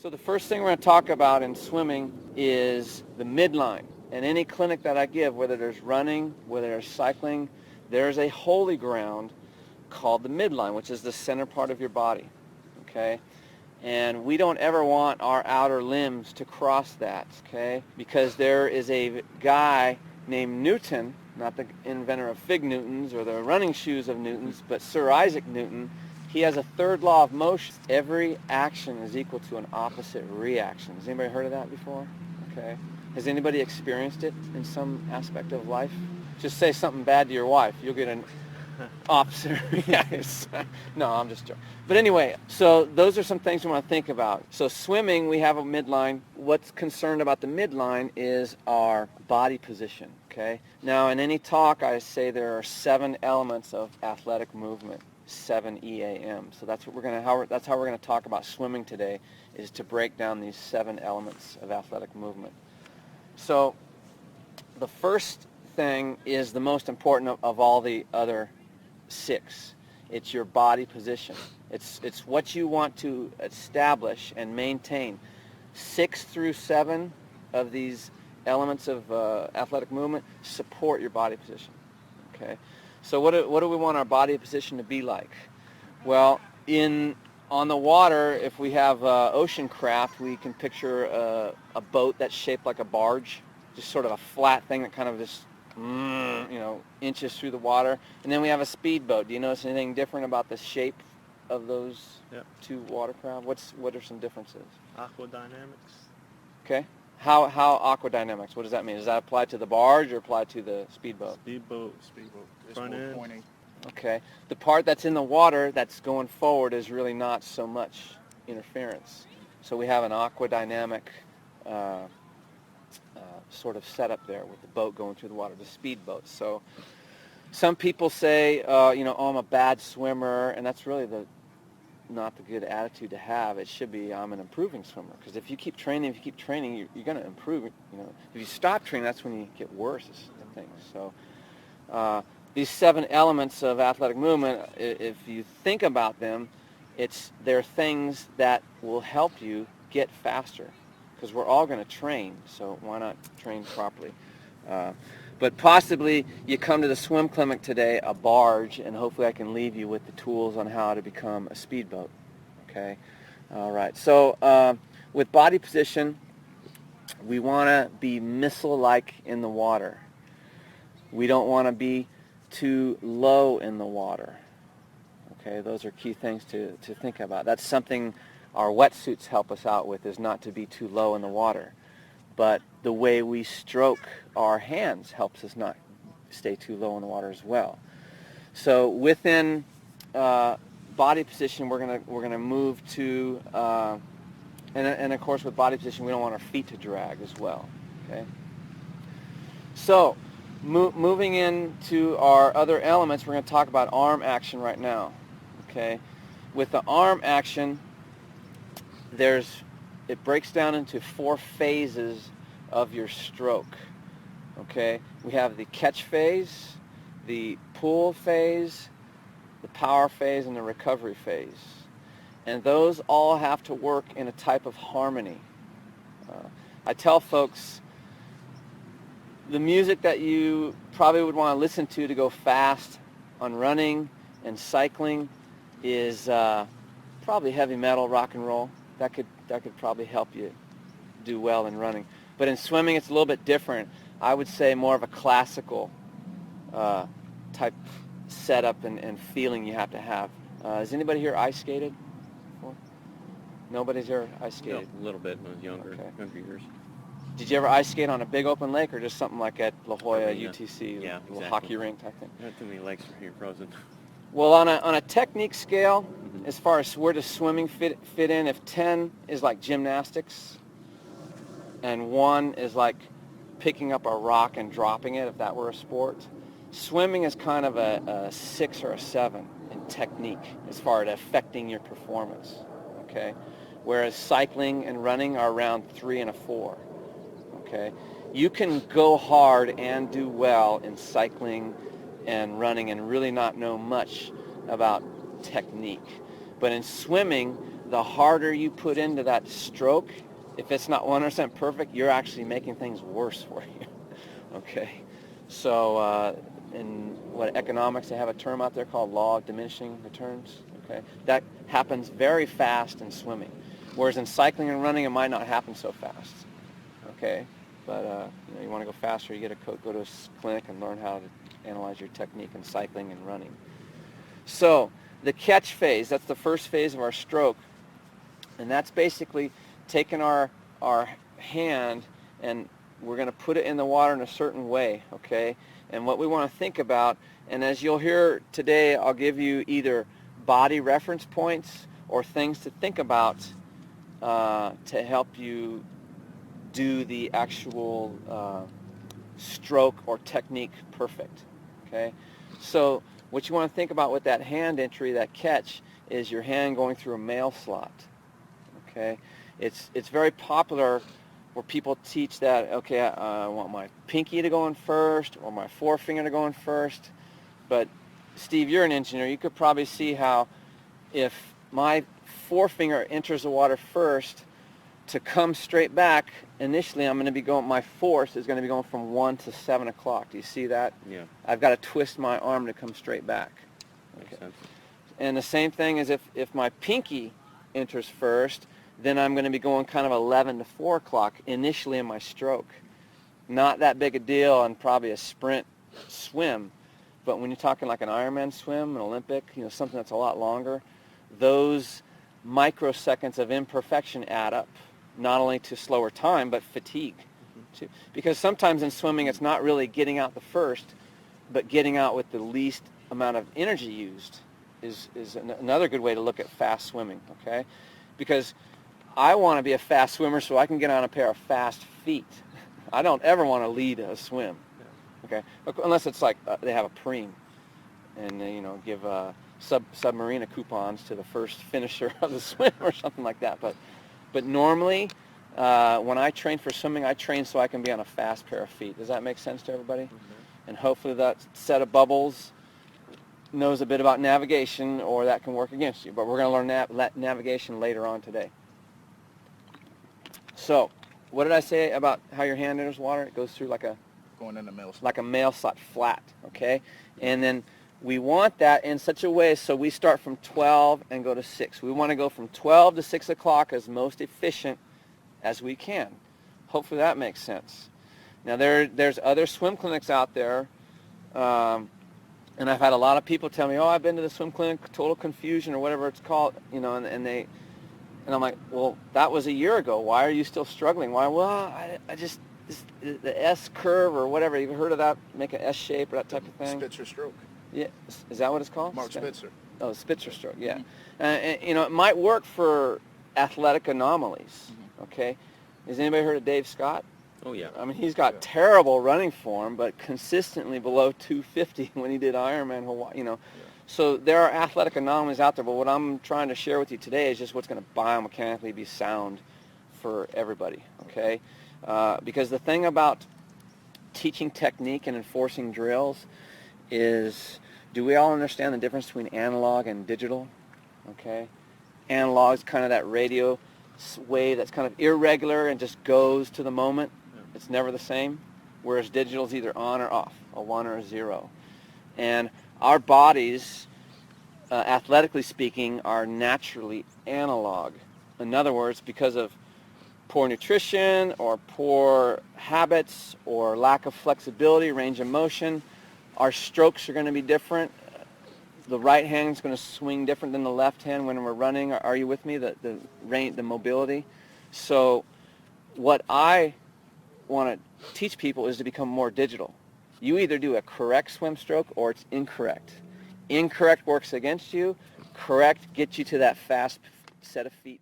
So the first thing we're going to talk about in swimming is the midline. And any clinic that I give, whether there's running, whether there's cycling, there's a holy ground called the midline, which is the center part of your body. Okay? And we don't ever want our outer limbs to cross that, okay? Because there is a guy named Newton, not the inventor of fig Newtons or the running shoes of Newtons, but Sir Isaac Newton. He has a third law of motion. Every action is equal to an opposite reaction. Has anybody heard of that before? Okay. Has anybody experienced it in some aspect of life? Just say something bad to your wife. You'll get an opposite reaction. No, I'm just joking. But anyway, so those are some things we want to think about. So swimming, we have a midline. What's concerned about the midline is our body position, okay? Now, in any talk, I say there are 7 elements of athletic movement, 7 EAM. So that's what that's how we're going to talk about swimming today, is to break down these 7 elements of athletic movement. So the first thing is the most important of all the other 6. It's your body position. It's what you want to establish and maintain. 6 through 7 of these elements of athletic movement support your body position. Okay, so what do we want our body position to be like? Well, on the water, if we have ocean craft, we can picture a boat that's shaped like a barge, just sort of a flat thing that kind of just inches through the water. And then we have a speedboat. Do you notice anything different about the shape of those two watercraft? What are some differences? Aquadynamics. Okay. How aquadynamics? What does that mean? Does that apply to the barge or apply to the speedboat? Speedboat. Front end. Pointing. Okay. The part that's in the water that's going forward is really not so much interference. So we have an aquadynamic sort of setup there with the boat going through the water, the speedboat. So some people say, oh, I'm a bad swimmer, and that's really not the good attitude to have. It should be, I'm an improving swimmer, because if you keep training, you're going to improve. If you stop training, that's when you get worse. Is the thing. So these 7 elements of athletic movement, if you think about them, they're things that will help you get faster. Because we're all going to train, so why not train properly? But possibly you come to the swim clinic today, a barge, and hopefully I can leave you with the tools on how to become a speedboat. Okay? All right. So with body position, we want to be missile-like in the water. We don't want to be too low in the water. Okay? Those are key things to think about. That's something our wetsuits help us out with, is not to be too low in the water. But the way we stroke our hands helps us not stay too low in the water as well. So within body position, we're gonna move to, and of course with body position, we don't want our feet to drag as well. Okay. So moving into our other elements, we're going to talk about arm action right now. Okay. With the arm action, it breaks down into 4 phases of your stroke. Okay, we have the catch phase, the pull phase, the power phase, and the recovery phase. And those all have to work in a type of harmony. I tell folks, the music that you probably would want to listen to go fast on running and cycling is probably heavy metal, rock and roll. That could probably help you do well in running. But in swimming, it's a little bit different. I would say more of a classical type setup and feeling you have to have. Has anybody here ice skated before? Nobody's here ice skated? No, a little bit when I was younger, Okay. younger years. Did you ever ice skate on a big open lake or just something like at La Jolla, Arena. UTC, Yeah, little exactly. hockey rink type thing? Not too many lakes are here frozen. Well, on a technique scale, as far as where does swimming fit in, if 10 is like gymnastics and 1 is like picking up a rock and dropping it, if that were a sport, swimming is kind of a 6 or a 7 in technique as far as affecting your performance, okay? Whereas cycling and running are around 3 and a 4, okay? You can go hard and do well in cycling and running and really not know much about technique. But in swimming, the harder you put into that stroke, if it's not 100% perfect, you're actually making things worse for you. Okay, so in what economics, they have a term out there called law of diminishing returns. Okay, that happens very fast in swimming, whereas in cycling and running, it might not happen so fast. Okay, but you want to go faster, you got to go to a clinic and learn how to analyze your technique in cycling and running. So the catch phase, that's the first phase of our stroke, and that's basically taking our hand and we're going to put it in the water in a certain way, okay? And what we want to think about, and as you'll hear today, I'll give you either body reference points or things to think about to help you do the actual stroke or technique perfect, okay? So what you want to think about with that hand entry, that catch, is your hand going through a mail slot, okay? It's very popular where people teach that, okay, I want my pinky to go in first or my forefinger to go in first. But Steve, you're an engineer. You could probably see how if my forefinger enters the water first, to come straight back, initially I'm going to be going, my force is going to be going from 1 to 7 o'clock. Do you see that? Yeah. I've got to twist my arm to come straight back. Makes sense. And the same thing is if my pinky enters first, then I'm going to be going kind of 11 to 4 o'clock initially in my stroke. Not that big a deal on probably a sprint swim, but when you're talking like an Ironman swim, an Olympic, something that's a lot longer, those microseconds of imperfection add up, not only to slower time, but fatigue. Too. Because sometimes in swimming, it's not really getting out the first, but getting out with the least amount of energy used is another good way to look at fast swimming, okay? Because I want to be a fast swimmer so I can get on a pair of fast feet. I don't ever want to lead a swim, okay? Unless it's like they have a preem and they, give Submarina coupons to the first finisher of the swim or something like that. But normally, when I train for swimming, I train so I can be on a fast pair of feet. Does that make sense to everybody? Mm-hmm. And hopefully that set of bubbles knows a bit about navigation, or that can work against you. But we're going to learn navigation later on today. So, what did I say about how your hand enters water? It goes through like a mail slot, flat, okay? And then we want that in such a way so we start from 12 and go to 6. We want to go from 12 to 6 o'clock as most efficient as we can. Hopefully that makes sense. Now there's other swim clinics out there, and I've had a lot of people tell me, I've been to the swim clinic, total confusion or whatever it's called, and I'm like, well, that was a year ago. Why are you still struggling? Why? Well, I just, the S curve or whatever. You've heard of that? Make an S shape or that type of thing? Spitzer stroke. Yeah. Is that what it's called? Mark Spitzer. Oh, Spitzer stroke, yeah. Mm-hmm. It might work for athletic anomalies, okay? Has anybody heard of Dave Scott? Oh, yeah. I mean, he's got terrible running form, but consistently below 250 when he did Ironman Hawaii, Yeah. So there are athletic anomalies out there, but what I'm trying to share with you today is just what's going to biomechanically be sound for everybody, okay? Because the thing about teaching technique and enforcing drills is, do we all understand the difference between analog and digital? Okay, analog is kind of that radio wave that's kind of irregular and just goes to the moment. It's never the same. Whereas digital is either on or off, a 1 or a 0. And our bodies, athletically speaking, are naturally analog. In other words, because of poor nutrition or poor habits or lack of flexibility, range of motion, our strokes are going to be different. The right hand is going to swing different than the left hand when we're running. Are you with me? The mobility. So what I want to teach people is to become more digital. You either do a correct swim stroke or it's incorrect. Incorrect works against you. Correct gets you to that fast set of feet.